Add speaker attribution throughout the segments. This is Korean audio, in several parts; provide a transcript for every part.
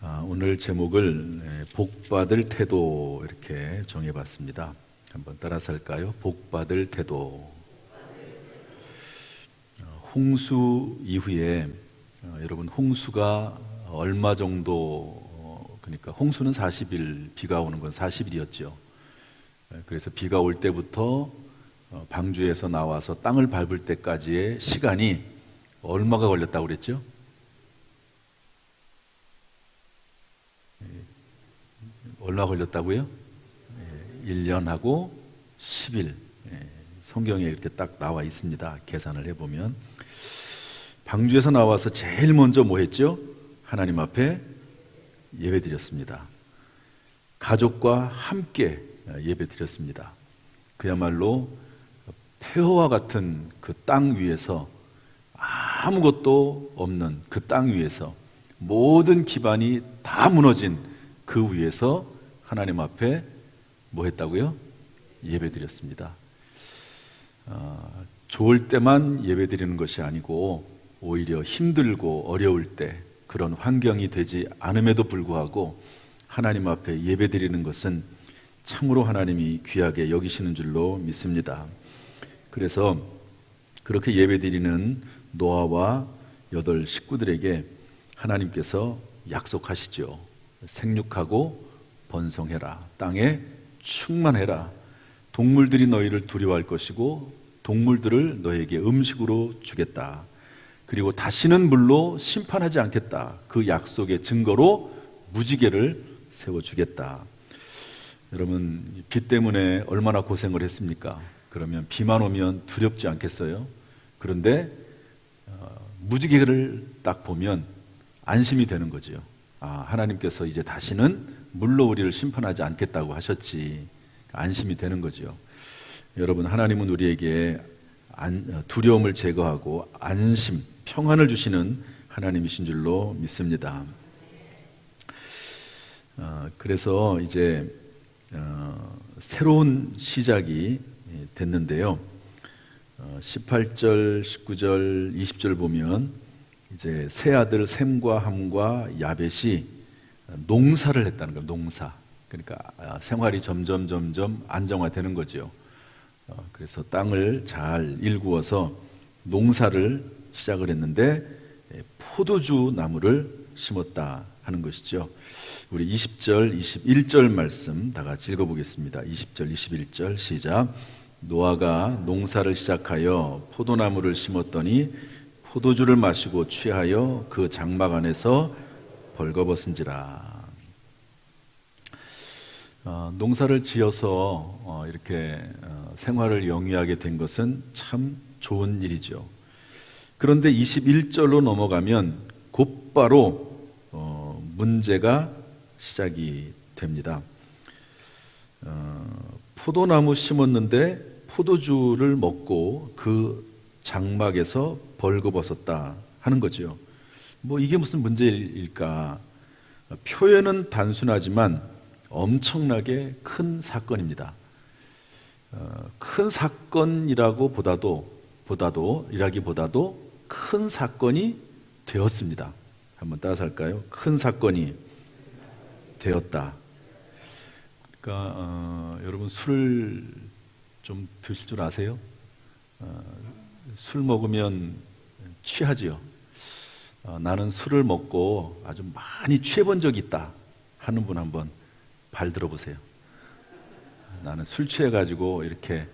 Speaker 1: 오늘 제목을 복받을 태도 이렇게 정해봤습니다. 한번 따라서 할까요? 복받을 태도. 홍수 이후에 여러분 홍수가 얼마 정도 그러니까 홍수는 40일, 비가 오는 건 40일이었죠. 그래서 비가 올 때부터 방주에서 나와서 땅을 밟을 때까지의 시간이 얼마가 걸렸다고 그랬죠? 얼마 걸렸다고요? 1년하고 10일. 성경에 이렇게 딱 나와 있습니다. 계산을 해보면 방주에서 나와서 제일 먼저 뭐 했죠? 하나님 앞에 예배 드렸습니다. 가족과 함께 예배 드렸습니다. 그야말로 폐허와 같은 그 땅 위에서, 아무것도 없는 그 땅 위에서, 모든 기반이 다 무너진 그 위에서 하나님 앞에 뭐 했다고요? 예배 드렸습니다. 좋을 때만 예배 드리는 것이 아니고 오히려 힘들고 어려울 때, 그런 환경이 되지 않음에도 불구하고 하나님 앞에 예배 드리는 것은 참으로 하나님이 귀하게 여기시는 줄로 믿습니다. 그래서 그렇게 예배 드리는 노아와 8 식구들에게 하나님께서 약속하시죠. 생육하고 번성해라. 땅에 충만해라. 동물들이 너희를 두려워할 것이고 동물들을 너에게 음식으로 주겠다. 그리고 다시는 물로 심판하지 않겠다. 그 약속의 증거로 무지개를 세워주겠다. 여러분, 비 때문에 얼마나 고생을 했습니까? 그러면 비만 오면 두렵지 않겠어요? 그런데 무지개를 딱 보면 안심이 되는 거죠. 하나님께서 이제 다시는 물로 우리를 심판하지 않겠다고 하셨지. 안심이 되는 거죠. 여러분, 하나님은 우리에게 두려움을 제거하고 안심, 평안을 주시는 하나님이신 줄로 믿습니다. 그래서 이제 새로운 시작이 됐는데요. 18절, 19절, 20절 보면 이제 세 아들 셈과 함과 야벳이 농사를 했다는 거예요. 농사. 그러니까 생활이 점점 안정화되는 거죠. 그래서 땅을 잘 일구어서 농사를 시작을 했는데 포도주 나무를 심었다 하는 것이죠. 우리 20절, 21절 말씀 다 같이 읽어보겠습니다. 20절, 21절 시작. 노아가 농사를 시작하여 포도나무를 심었더니 포도주를 마시고 취하여 그 장막 안에서 벌거벗은지라. 농사를 지어서 이렇게 생활을 영위하게 된 것은 참 좋은 일이죠. 그런데 21절로 넘어가면 곧바로 문제가 시작이 됩니다. 포도나무 심었는데 포도주를 먹고 그 장막에서 벌거벗었다 하는 거죠. 이게 무슨 문제일까? 표현은 단순하지만 엄청나게 큰 사건입니다. 큰 사건이라기보다도 큰 사건이 되었습니다. 한번 따라서 할까요? 큰 사건이 되었다. 그러니까 여러분, 술을 좀 드실 줄 아세요? 술 먹으면 취하지요. 나는 술을 먹고 아주 많이 취해본 적이 있다 하는 분 한번 발 들어보세요. 나는 술 취해가지고 이렇게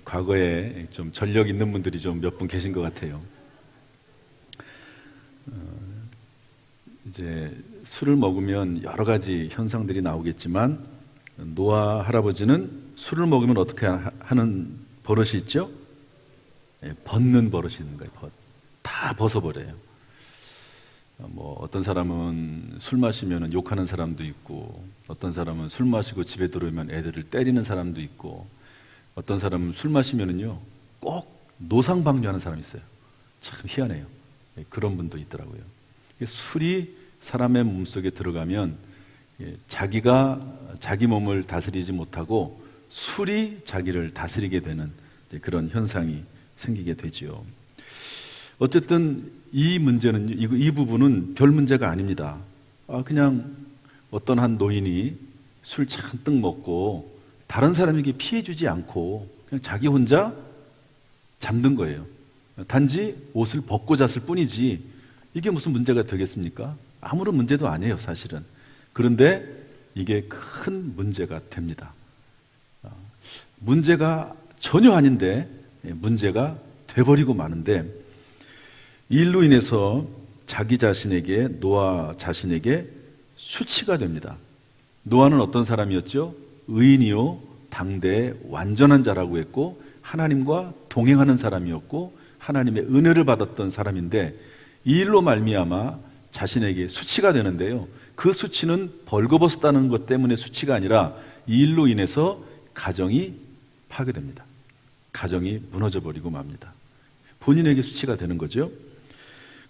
Speaker 1: 과거에 좀 전력 있는 분들이 좀 몇 분 계신 것 같아요. 이제 술을 먹으면 여러 가지 현상들이 나오겠지만 노아 할아버지는 술을 먹으면 어떻게 하는 버릇이 있죠? 벗는 버릇이 있는 거예요. 다 벗어버려요. 어떤 사람은 술 마시면 욕하는 사람도 있고, 어떤 사람은 술 마시고 집에 들어오면 애들을 때리는 사람도 있고, 어떤 사람은 술 마시면은요 꼭 노상방뇨하는 사람이 있어요. 참 희한해요. 그런 분도 있더라고요. 술이 사람의 몸속에 들어가면 자기가 자기 몸을 다스리지 못하고 술이 자기를 다스리게 되는 그런 현상이 생기게 되지요. 어쨌든 이 문제는, 이 부분은 별 문제가 아닙니다. 그냥 어떤 한 노인이 술 잔뜩 먹고 다른 사람에게 피해 주지 않고 그냥 자기 혼자 잠든 거예요. 단지 옷을 벗고 잤을 뿐이지 이게 무슨 문제가 되겠습니까? 아무런 문제도 아니에요, 사실은. 그런데 이게 큰 문제가 됩니다. 문제가 전혀 아닌데 문제가 돼버리고 마는데, 이 일로 인해서 자기 자신에게, 노아 자신에게 수치가 됩니다. 노아는 어떤 사람이었죠? 의인이요 당대의 완전한 자라고 했고 하나님과 동행하는 사람이었고 하나님의 은혜를 받았던 사람인데, 이 일로 말미암아 자신에게 수치가 되는데요, 그 수치는 벌거벗었다는 것 때문에 수치가 아니라 이 일로 인해서 가정이 파괴됩니다. 가정이 무너져버리고 맙니다. 본인에게 수치가 되는 거죠.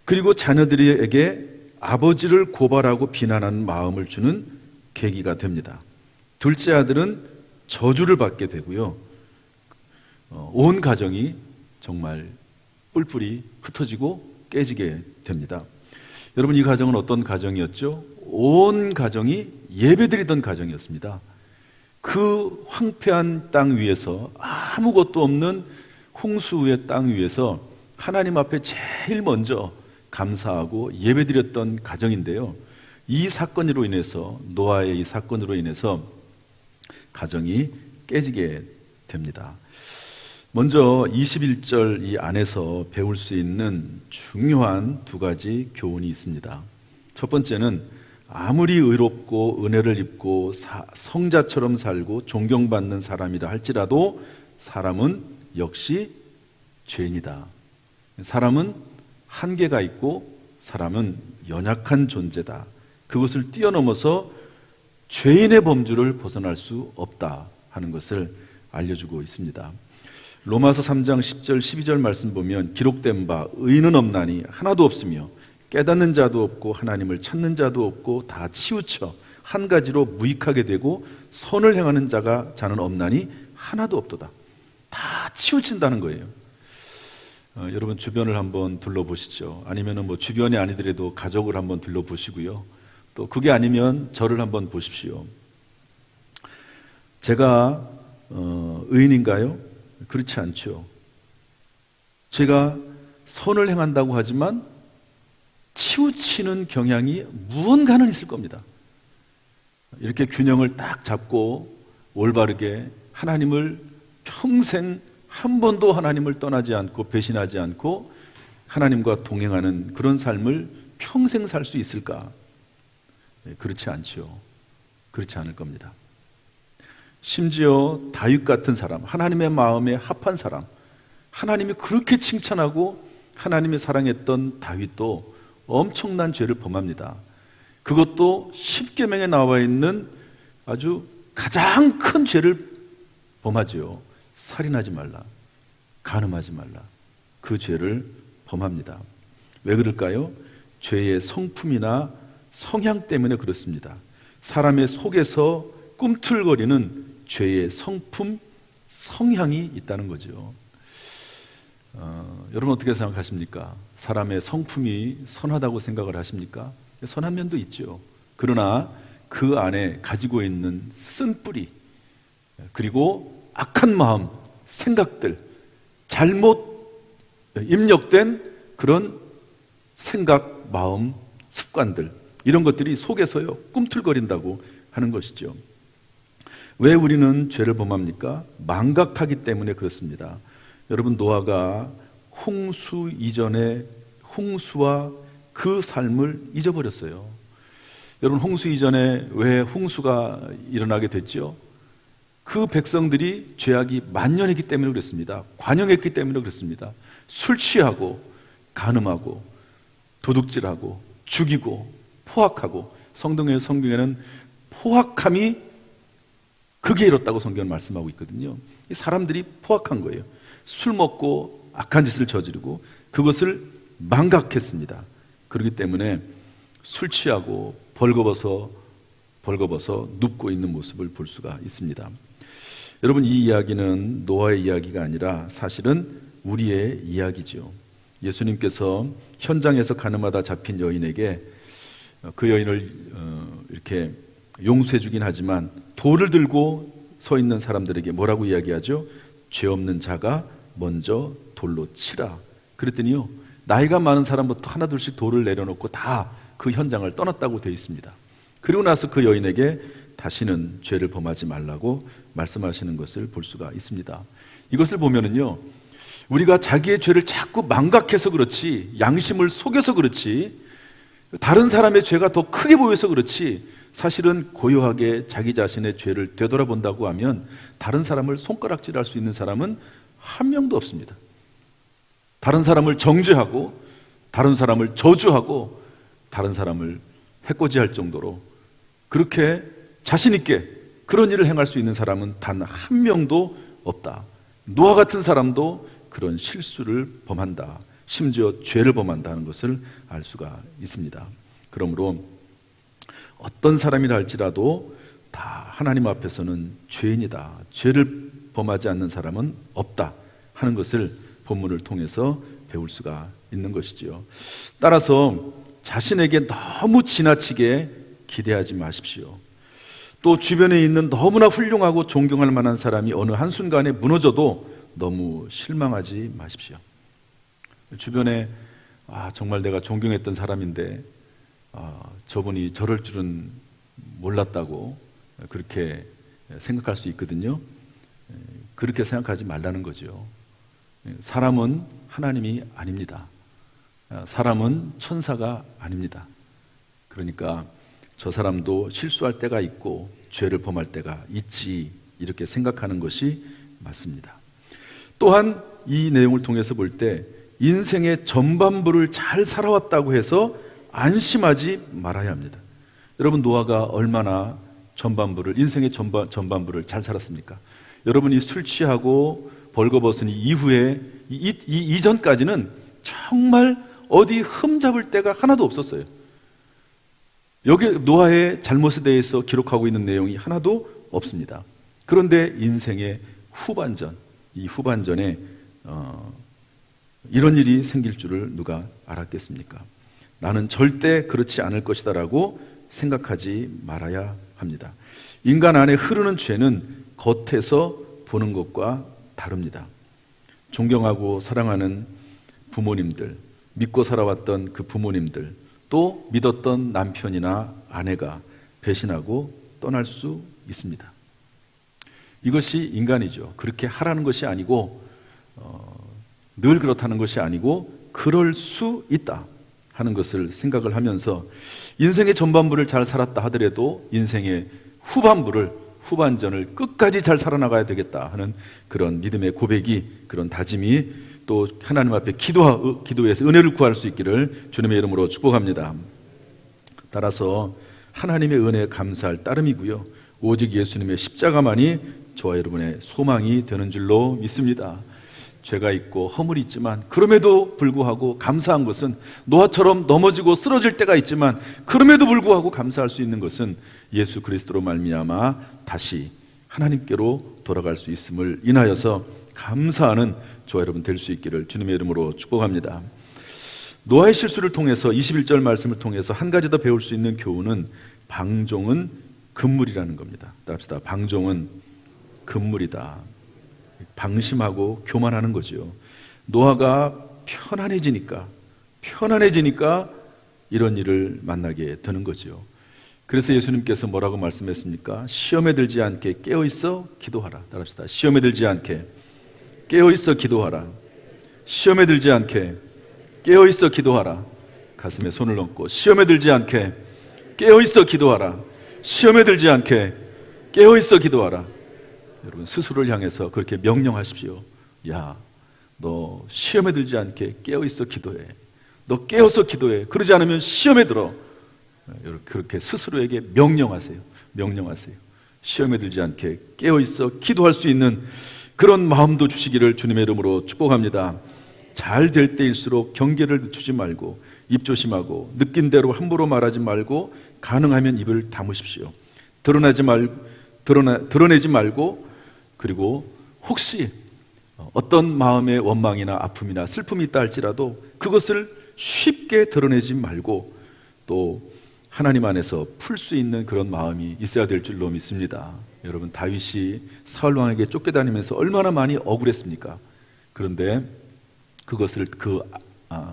Speaker 1: 그리고 자녀들에게 아버지를 고발하고 비난하는 마음을 주는 계기가 됩니다. 둘째 아들은 저주를 받게 되고요, 온 가정이 정말 뿔뿔이 흩어지고 깨지게 됩니다. 여러분, 이 가정은 어떤 가정이었죠? 온 가정이 예배드리던 가정이었습니다. 그 황폐한 땅 위에서, 아무것도 없는 홍수의 땅 위에서 하나님 앞에 제일 먼저 감사하고 예배드렸던 가정인데요, 이 사건으로 인해서, 노아의 이 사건으로 인해서 가정이 깨지게 됩니다. 먼저 21절 이 안에서 배울 수 있는 중요한 두 가지 교훈이 있습니다. 첫 번째는 아무리 의롭고 은혜를 입고 성자처럼 살고 존경받는 사람이라 할지라도 사람은 역시 죄인이다. 사람은 한계가 있고 사람은 연약한 존재다. 그것을 뛰어넘어서 죄인의 범주를 벗어날 수 없다 하는 것을 알려주고 있습니다. 로마서 3장 10절 12절 말씀 보면 기록된 바 의인은 없나니 하나도 없으며 깨닫는 자도 없고 하나님을 찾는 자도 없고 다 치우쳐 한 가지로 무익하게 되고 선을 행하는 자는 없나니 하나도 없도다. 다 치우친다는 거예요. 여러분 주변을 한번 둘러보시죠. 아니면 뭐 주변이 아니더라도 가족을 한번 둘러보시고요. 또 그게 아니면 저를 한번 보십시오. 제가 의인인가요? 그렇지 않죠. 제가 선을 행한다고 하지만 치우치는 경향이 무언가는 있을 겁니다. 이렇게 균형을 딱 잡고 올바르게 하나님을 평생 한 번도 하나님을 떠나지 않고 배신하지 않고 하나님과 동행하는 그런 삶을 평생 살 수 있을까? 그렇지 않죠. 그렇지 않을 겁니다. 심지어 다윗 같은 사람, 하나님의 마음에 합한 사람, 하나님이 그렇게 칭찬하고 하나님이 사랑했던 다윗도 엄청난 죄를 범합니다. 그것도 십계명에 나와 있는 아주 가장 큰 죄를 범하죠. 살인하지 말라, 간음하지 말라. 그 죄를 범합니다. 왜 그럴까요? 죄의 성품이나 성향 때문에 그렇습니다. 사람의 속에서 꿈틀거리는 죄의 성품, 성향이 있다는 거죠. 여러분 어떻게 생각하십니까? 사람의 성품이 선하다고 생각을 하십니까? 선한 면도 있죠. 그러나 그 안에 가지고 있는 쓴뿌리, 그리고 악한 마음, 생각들, 잘못 입력된 그런 생각, 마음, 습관들, 이런 것들이 속에서요 꿈틀거린다고 하는 것이죠. 왜 우리는 죄를 범합니까? 망각하기 때문에 그렇습니다. 여러분 노아가 홍수 이전에 홍수와 그 삶을 잊어버렸어요. 여러분 홍수 이전에 왜 홍수가 일어나게 됐죠? 그 백성들이 죄악이 만연했기 때문에 그렇습니다. 관영했기 때문에 그렇습니다. 술 취하고 간음하고 도둑질하고 죽이고 포악하고, 성경에는 포악함이 극에 이뤘다고 성경은 말씀하고 있거든요. 이 사람들이 포악한 거예요. 술 먹고 악한 짓을 저지르고 그것을 망각했습니다. 그렇기 때문에 술 취하고 벌거벗어 눕고 있는 모습을 볼 수가 있습니다. 여러분 이 이야기는 노아의 이야기가 아니라 사실은 우리의 이야기죠. 예수님께서 현장에서 가늠하다 잡힌 여인에게 그 여인을 이렇게 용서해 주긴 하지만 돌을 들고 서 있는 사람들에게 뭐라고 이야기하죠? 죄 없는 자가 먼저 돌로 치라. 그랬더니요, 나이가 많은 사람부터 하나둘씩 돌을 내려놓고 다 그 현장을 떠났다고 되어 있습니다. 그리고 나서 그 여인에게 다시는 죄를 범하지 말라고 말씀하시는 것을 볼 수가 있습니다. 이것을 보면은요, 우리가 자기의 죄를 자꾸 망각해서 그렇지, 양심을 속여서 그렇지, 다른 사람의 죄가 더 크게 보여서 그렇지, 사실은 고요하게 자기 자신의 죄를 되돌아본다고 하면 다른 사람을 손가락질할 수 있는 사람은 한 명도 없습니다. 다른 사람을 정죄하고, 다른 사람을 저주하고, 다른 사람을 해코지할 정도로 그렇게 자신 있게 그런 일을 행할 수 있는 사람은 단 한 명도 없다. 노아 같은 사람도 그런 실수를 범한다. 심지어 죄를 범한다는 것을 알 수가 있습니다. 그러므로 어떤 사람이라 할지라도 다 하나님 앞에서는 죄인이다. 죄를 범하지 않는 사람은 없다 하는 것을 본문을 통해서 배울 수가 있는 것이지요. 따라서 자신에게 너무 지나치게 기대하지 마십시오. 또 주변에 있는 너무나 훌륭하고 존경할 만한 사람이 어느 한순간에 무너져도 너무 실망하지 마십시오. 주변에 정말 내가 존경했던 사람인데 저분이 저럴 줄은 몰랐다고 그렇게 생각할 수 있거든요. 그렇게 생각하지 말라는 거죠. 사람은 하나님이 아닙니다. 사람은 천사가 아닙니다. 그러니까 저 사람도 실수할 때가 있고 죄를 범할 때가 있지, 이렇게 생각하는 것이 맞습니다. 또한 이 내용을 통해서 볼 때 인생의 전반부를 잘 살아왔다고 해서 안심하지 말아야 합니다. 여러분, 노아가 얼마나 인생의 전반부를 잘 살았습니까? 여러분이 술 취하고 벌거벗은 이후에 이전까지는 정말 어디 흠잡을 데가 하나도 없었어요. 여기 노아의 잘못에 대해서 기록하고 있는 내용이 하나도 없습니다. 그런데 인생의 후반전, 이 후반전에 이런 일이 생길 줄을 누가 알았겠습니까? 나는 절대 그렇지 않을 것이다 라고 생각하지 말아야 합니다. 인간 안에 흐르는 죄는 겉에서 보는 것과 다릅니다. 존경하고 사랑하는 부모님들, 믿고 살아왔던 그 부모님들, 또 믿었던 남편이나 아내가 배신하고 떠날 수 있습니다. 이것이 인간이죠. 그렇게 하라는 것이 아니고 늘 그렇다는 것이 아니고 그럴 수 있다 하는 것을 생각을 하면서 인생의 전반부를 잘 살았다 하더라도 인생의 후반전을 끝까지 잘 살아나가야 되겠다 하는 그런 믿음의 고백이, 그런 다짐이 또 하나님 앞에 기도해서 은혜를 구할 수 있기를 주님의 이름으로 축복합니다. 따라서 하나님의 은혜에 감사할 따름이고요, 오직 예수님의 십자가만이 저와 여러분의 소망이 되는 줄로 믿습니다. 죄가 있고 허물이 있지만 그럼에도 불구하고 감사한 것은, 노아처럼 넘어지고 쓰러질 때가 있지만 그럼에도 불구하고 감사할 수 있는 것은 예수 그리스도로 말미암아 다시 하나님께로 돌아갈 수 있음을 인하여서 감사하는 저와 여러분 될 수 있기를 주님의 이름으로 축복합니다. 노아의 실수를 통해서 21절 말씀을 통해서 한 가지 더 배울 수 있는 교훈은 방종은 금물이라는 겁니다. 따라합시다. 방종은 금물이다. 방심하고 교만하는 거죠. 노아가 편안해지니까 이런 일을 만나게 되는 거죠. 그래서 예수님께서 뭐라고 말씀했습니까? 시험에 들지 않게 깨어있어 기도하라. 따라합시다. 시험에 들지 않게 깨어있어 기도하라. 시험에 들지 않게 깨어있어 기도하라. 가슴에 손을 얹고 시험에 들지 않게 깨어있어 기도하라. 시험에 들지 않게 깨어있어 기도하라. 여러분 스스로를 향해서 그렇게 명령하십시오. 야, 너 시험에 들지 않게 깨어있어 기도해. 너 깨어서 기도해. 그러지 않으면 시험에 들어. 그렇게 스스로에게 명령하세요. 시험에 들지 않게 깨어있어 기도할 수 있는 그런 마음도 주시기를 주님의 이름으로 축복합니다. 잘 될 때일수록 경계를 늦추지 말고 입 조심하고 느낀 대로 함부로 말하지 말고 가능하면 입을 다무십시오. 드러내지 말고, 그리고 혹시 어떤 마음의 원망이나 아픔이나 슬픔이 있다 할지라도 그것을 쉽게 드러내지 말고 또 하나님 안에서 풀 수 있는 그런 마음이 있어야 될 줄로 믿습니다. 여러분, 다윗이 사울 왕에게 쫓겨다니면서 얼마나 많이 억울했습니까? 그런데 그것을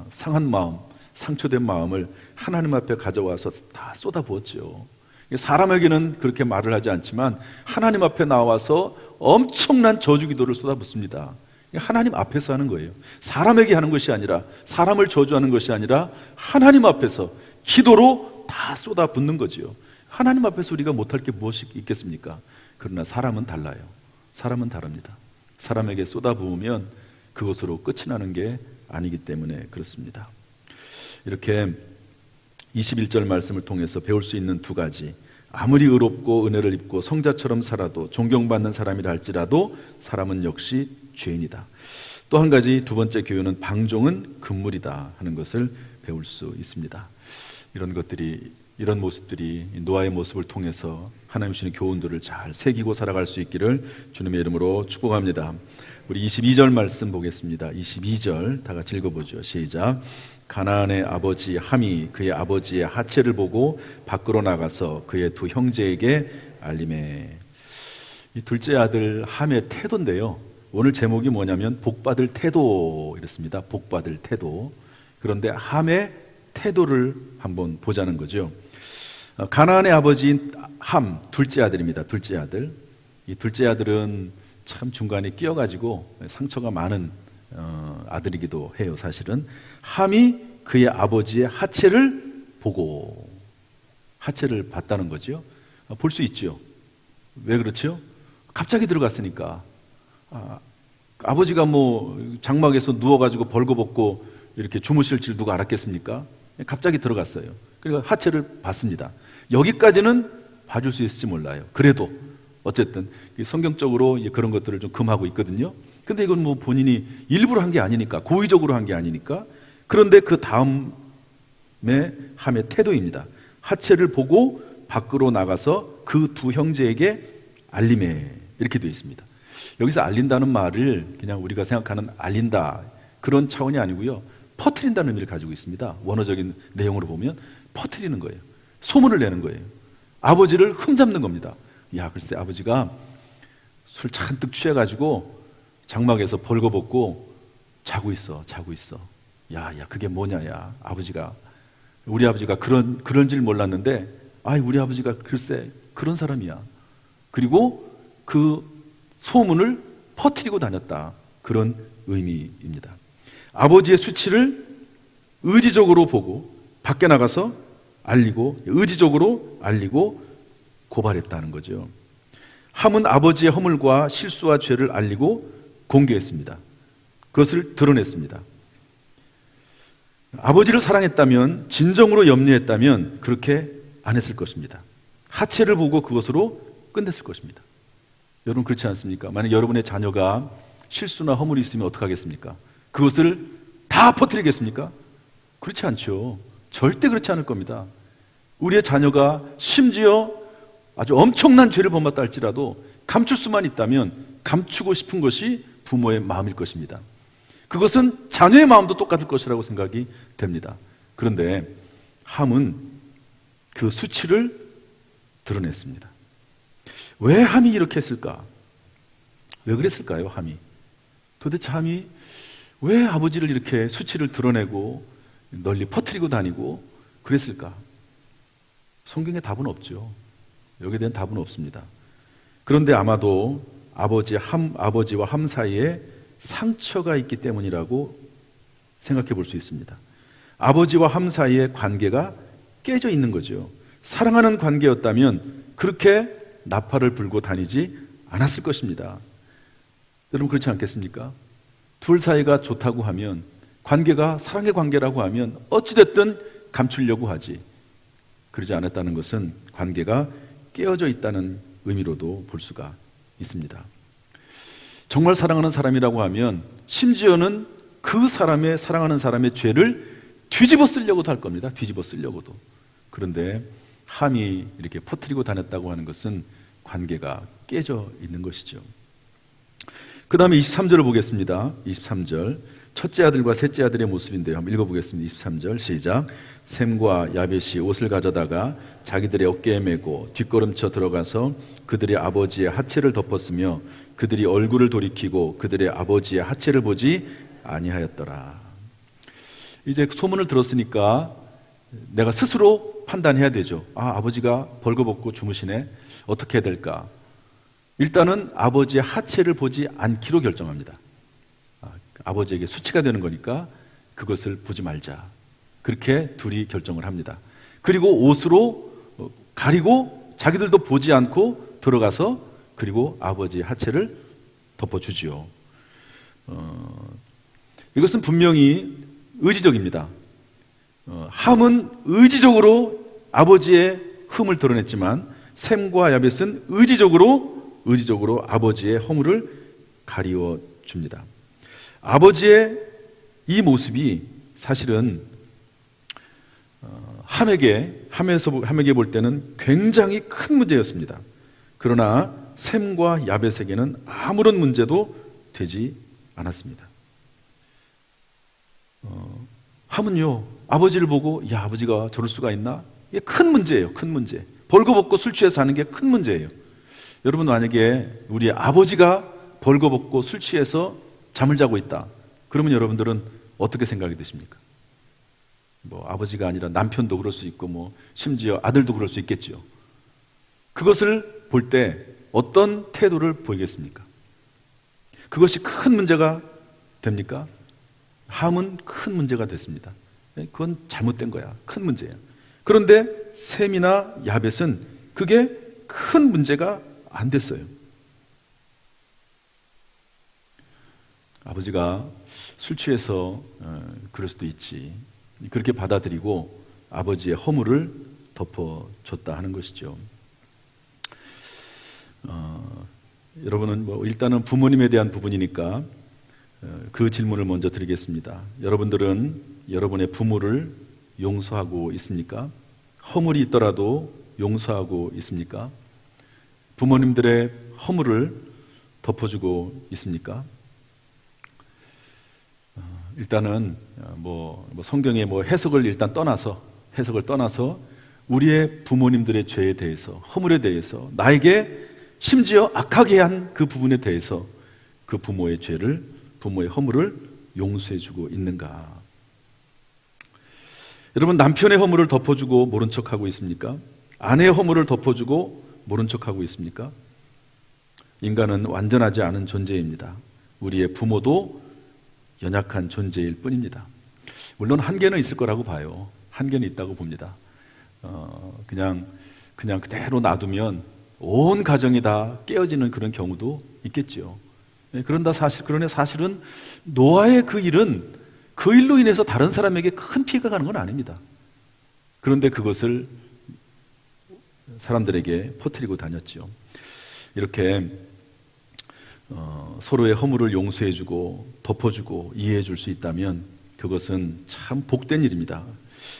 Speaker 1: 상한 마음, 상처된 마음을 하나님 앞에 가져와서 다 쏟아부었죠. 사람에게는 그렇게 말을 하지 않지만 하나님 앞에 나와서 엄청난 저주 기도를 쏟아붓습니다. 하나님 앞에서 하는 거예요. 사람에게 하는 것이 아니라, 사람을 저주하는 것이 아니라 하나님 앞에서 기도로 다 쏟아붓는 거지요. 하나님 앞에서 우리가 못할 게 무엇이 있겠습니까? 그러나 사람은 달라요. 사람은 다릅니다. 사람에게 쏟아부으면 그것으로 끝이 나는 게 아니기 때문에 그렇습니다. 이렇게 21절 말씀을 통해서 배울 수 있는 두 가지, 아무리 의롭고 은혜를 입고 성자처럼 살아도 존경받는 사람이라 할지라도 사람은 역시 죄인이다. 또 한 가지, 두 번째 교훈은 방종은 금물이다 하는 것을 배울 수 있습니다. 이런 모습들이 노아의 모습을 통해서 하나님 주시는 교훈들을 잘 새기고 살아갈 수 있기를 주님의 이름으로 축복합니다. 우리 22절 말씀 보겠습니다. 22절 다 같이 읽어보죠. 시작. 가나안의 아버지 함이 그의 아버지의 하체를 보고 밖으로 나가서 그의 두 형제에게 알림해. 이 둘째 아들 함의 태도인데요, 오늘 제목이 뭐냐면 복받을 태도 이랬습니다. 복받을 태도. 그런데 함의 태도를 한번 보자는 거죠. 가나안의 아버지인 함, 둘째 아들입니다. 둘째 아들. 이 둘째 아들은 참 중간에 끼어가지고 상처가 많은 아들이기도 해요. 사실은 함이 그의 아버지의 하체를 보고, 하체를 봤다는 거죠. 볼 수 있죠. 왜 그렇죠? 갑자기 들어갔으니까. 아버지가 장막에서 누워가지고 벌거벗고 이렇게 주무실 줄 누가 알았겠습니까? 갑자기 들어갔어요. 그러니까 하체를 봤습니다. 여기까지는 봐줄 수 있을지 몰라요. 그래도 어쨌든 성경적으로 그런 것들을 좀 금하고 있거든요. 근데 이건 본인이 일부러 한 게 아니니까, 고의적으로 한 게 아니니까. 그런데 그 다음에 함의 태도입니다. 하체를 보고 밖으로 나가서 그 두 형제에게 알림해, 이렇게 되어 있습니다. 여기서 알린다는 말을 그냥 우리가 생각하는 알린다 그런 차원이 아니고요, 퍼뜨린다는 의미를 가지고 있습니다. 원어적인 내용으로 보면 퍼뜨리는 거예요. 소문을 내는 거예요. 아버지를 흠잡는 겁니다. 야, 글쎄 아버지가 술 잔뜩 취해가지고 장막에서 벌거벗고 자고 있어. 야, 그게 뭐냐, 야. 우리 아버지가 그런 줄 몰랐는데, 우리 아버지가 글쎄 그런 사람이야. 그리고 그 소문을 퍼뜨리고 다녔다. 그런 의미입니다. 아버지의 수치를 의지적으로 보고 밖에 나가서 의지적으로 알리고 고발했다는 거죠. 함은 아버지의 허물과 실수와 죄를 알리고 공개했습니다. 그것을 드러냈습니다. 아버지를 사랑했다면, 진정으로 염려했다면 그렇게 안 했을 것입니다. 하체를 보고 그것으로 끝냈을 것입니다. 여러분, 그렇지 않습니까? 만약 여러분의 자녀가 실수나 허물이 있으면 어떡하겠습니까? 그것을 다 퍼뜨리겠습니까? 그렇지 않죠. 절대 그렇지 않을 겁니다. 우리의 자녀가 심지어 아주 엄청난 죄를 범했다 할지라도 감출 수만 있다면 감추고 싶은 것이 부모의 마음일 것입니다. 그것은 자녀의 마음도 똑같을 것이라고 생각이 됩니다. 그런데 함은 그 수치를 드러냈습니다. 왜 함이 이렇게 했을까? 왜 그랬을까요, 함이? 도대체 함이 왜 아버지를 이렇게 수치를 드러내고 널리 퍼뜨리고 다니고 그랬을까? 성경에 답은 없죠. 여기에 대한 답은 없습니다. 그런데 아마도 아버지와 함 사이에 상처가 있기 때문이라고 생각해 볼 수 있습니다. 아버지와 함 사이의 관계가 깨져 있는 거죠. 사랑하는 관계였다면 그렇게 나팔을 불고 다니지 않았을 것입니다. 여러분, 그렇지 않겠습니까? 둘 사이가 좋다고 하면, 관계가 사랑의 관계라고 하면 어찌됐든 감추려고 하지. 그러지 않았다는 것은 관계가 깨어져 있다는 의미로도 볼 수가 있습니다. 정말 사랑하는 사람이라고 하면 심지어는 그 사랑하는 사람의 죄를 뒤집어 쓰려고도 할 겁니다. 뒤집어 쓰려고도. 그런데 함이 이렇게 퍼뜨리고 다녔다고 하는 것은 관계가 깨져 있는 것이죠. 그 다음에 23절을 보겠습니다. 23절. 첫째 아들과 셋째 아들의 모습인데요. 한번 읽어보겠습니다. 23절 시작. 셈과 야벳이 옷을 가져다가 자기들의 어깨에 메고 뒷걸음쳐 들어가서 그들의 아버지의 하체를 덮었으며 그들이 얼굴을 돌이키고 그들의 아버지의 하체를 보지 아니하였더라. 이제 소문을 들었으니까 내가 스스로 판단해야 되죠. 아버지가 벌거벗고 주무시네. 어떻게 해야 될까? 일단은 아버지의 하체를 보지 않기로 결정합니다. 아버지에게 수치가 되는 거니까 그것을 보지 말자. 그렇게 둘이 결정을 합니다. 그리고 옷으로 가리고 자기들도 보지 않고 들어가서 그리고 아버지의 하체를 덮어주지요. 이것은 분명히 의지적입니다. 함은 의지적으로 아버지의 흠을 드러냈지만 셈과 야벳은 의지적으로 아버지의 허물을 가리워 줍니다. 아버지의 이 모습이 사실은 함에게 볼 때는 굉장히 큰 문제였습니다. 그러나 셈과 야벳에게는 아무런 문제도 되지 않았습니다. 함은요, 아버지를 보고 아버지가 저럴 수가 있나? 이게 큰 문제예요. 큰 문제. 벌거벗고 술 취해서 하는 게 큰 문제예요. 여러분, 만약에 우리 아버지가 벌거벗고 술 취해서 잠을 자고 있다. 그러면 여러분들은 어떻게 생각이 드십니까? 아버지가 아니라 남편도 그럴 수 있고 심지어 아들도 그럴 수 있겠죠. 그것을 볼 때 어떤 태도를 보이겠습니까? 그것이 큰 문제가 됩니까? 함은 큰 문제가 됐습니다. 그건 잘못된 거야. 큰 문제야. 그런데 셈이나 야벳은 그게 큰 문제가 안 됐어요. 아버지가 술 취해서 그럴 수도 있지. 그렇게 받아들이고 아버지의 허물을 덮어줬다 하는 것이죠. 여러분은 일단은 부모님에 대한 부분이니까 그 질문을 먼저 드리겠습니다. 여러분들은 여러분의 부모를 용서하고 있습니까? 허물이 있더라도 용서하고 있습니까? 부모님들의 허물을 덮어주고 있습니까? 일단은 성경의 해석을 일단 해석을 떠나서 우리의 부모님들의 죄에 대해서, 허물에 대해서, 나에게 심지어 악하게 한 그 부분에 대해서 그 부모의 허물을 용서해주고 있는가? 여러분, 남편의 허물을 덮어주고 모른 척하고 있습니까? 아내의 허물을 덮어주고 모른 척하고 있습니까? 인간은 완전하지 않은 존재입니다. 우리의 부모도 연약한 존재일 뿐입니다. 물론 한계는 있을 거라고 봐요. 한계는 있다고 봅니다. 그냥 그대로 놔두면 온 가정이 다 깨어지는 그런 경우도 있겠죠. 그러나 사실은 노아의 그 일로 인해서 다른 사람에게 큰 피해가 가는 건 아닙니다. 그런데 그것을 사람들에게 퍼뜨리고 다녔죠. 이렇게 서로의 허물을 용서해주고 덮어주고 이해해줄 수 있다면 그것은 참 복된 일입니다.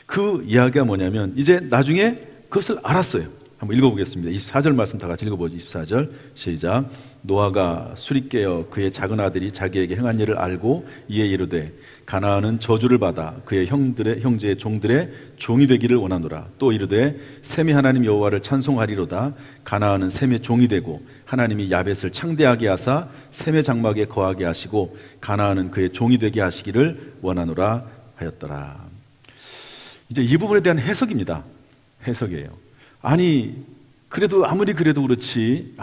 Speaker 1: 그 이야기가 뭐냐면 이제 나중에 그것을 알았어요. 한번 읽어보겠습니다. 24절 말씀 다 같이 읽어보죠. 24절 시작. 노아가 술이 깨어 그의 작은 아들이 자기에게 행한 일을 알고 이에 이르되 가나안은 저주를 받아 그의 형제의 종들의 종이 되기를 원하노라. 또 이르되 셈이 하나님 여호와를 찬송하리로다. 가나안은 셈의 종이 되고 하나님이 야벳을 창대하게 하사 셈의 장막에 거하게 하시고 가나안은 그의 종이 되게 하시기를 원하노라 하였더라. 이제 이 부분에 대한 해석입니다. 해석이에요. 아무리 그래도 그렇지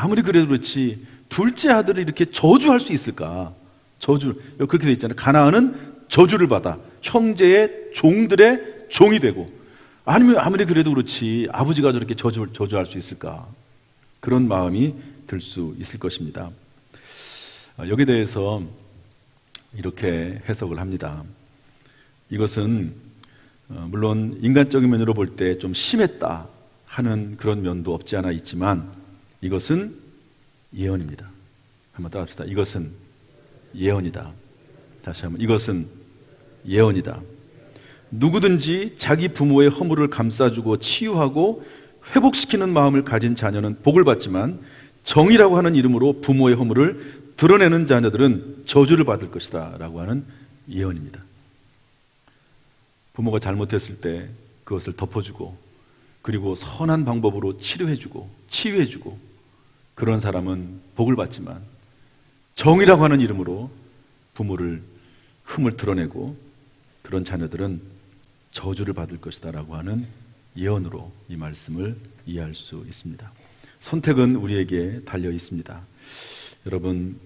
Speaker 1: 둘째 아들을 이렇게 저주할 수 있을까? 그렇게 돼 있잖아요. 가나안은 저주를 받아 형제의 종들의 종이 되고, 아무리 그래도 그렇지 아버지가 저렇게 저주할 수 있을까? 그런 마음이 들 수 있을 것입니다. 여기에 대해서 이렇게 해석을 합니다. 이것은 물론 인간적인 면으로 볼 때 좀 심했다 하는 그런 면도 없지 않아 있지만 이것은 예언입니다. 한번 따라합시다. 이것은 예언이다. 다시 한번, 이것은 예언이다. 누구든지 자기 부모의 허물을 감싸주고 치유하고 회복시키는 마음을 가진 자녀는 복을 받지만 정의라고 하는 이름으로 부모의 허물을 드러내는 자녀들은 저주를 받을 것이다 라고 하는 예언입니다. 부모가 잘못했을 때 그것을 덮어주고, 그리고 선한 방법으로 치료해주고 치유해주고, 그런 사람은 복을 받지만, 정의라고 하는 이름으로 부모를 흠을 드러내고 그런 자녀들은 저주를 받을 것이다 라고 하는 예언으로 이 말씀을 이해할 수 있습니다. 선택은 우리에게 달려 있습니다. 여러분,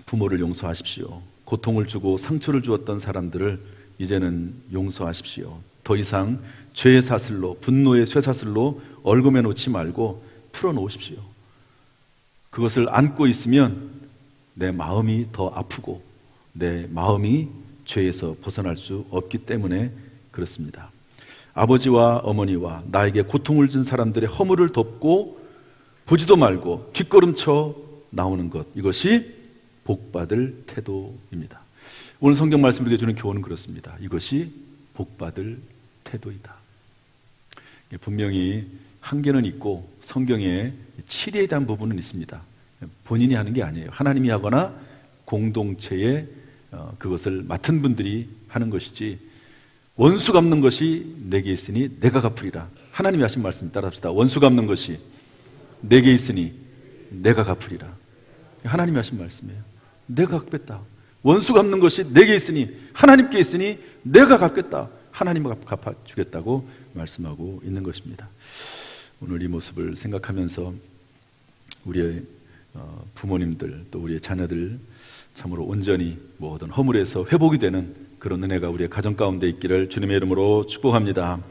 Speaker 1: 부모를 용서하십시오. 고통을 주고 상처를 주었던 사람들을 이제는 용서하십시오. 더 이상 죄의 사슬로, 분노의 쇠사슬로 얽어매 놓지 말고 풀어놓으십시오. 그것을 안고 있으면 내 마음이 더 아프고 내 마음이 죄에서 벗어날 수 없기 때문에 그렇습니다. 아버지와 어머니와 나에게 고통을 준 사람들의 허물을 덮고 보지도 말고 뒷걸음쳐 나오는 것, 이것이 복받을 태도입니다. 오늘 성경 말씀 우리에게 주는 교훈은 그렇습니다. 이것이 복받을 태도이다. 분명히 한계는 있고 성경에 치리에 대한 부분은 있습니다. 본인이 하는 게 아니에요. 하나님이 하거나 공동체에 그것을 맡은 분들이 하는 것이지, 원수 갚는 것이 내게 있으니 내가 갚으리라. 하나님이 하신 말씀 따라합시다. 원수 갚는 것이 내게 있으니 내가 갚으리라. 하나님이 하신 말씀이에요. 내가 갚겠다. 원수 갚는 것이 내게 있으니, 하나님께 있으니 내가 갚겠다. 하나님이 갚아주겠다고 말씀하고 있는 것입니다. 오늘 이 모습을 생각하면서 우리의 부모님들, 또 우리의 자녀들 참으로 온전히 모든 허물에서 회복이 되는 그런 은혜가 우리의 가정 가운데 있기를 주님의 이름으로 축복합니다.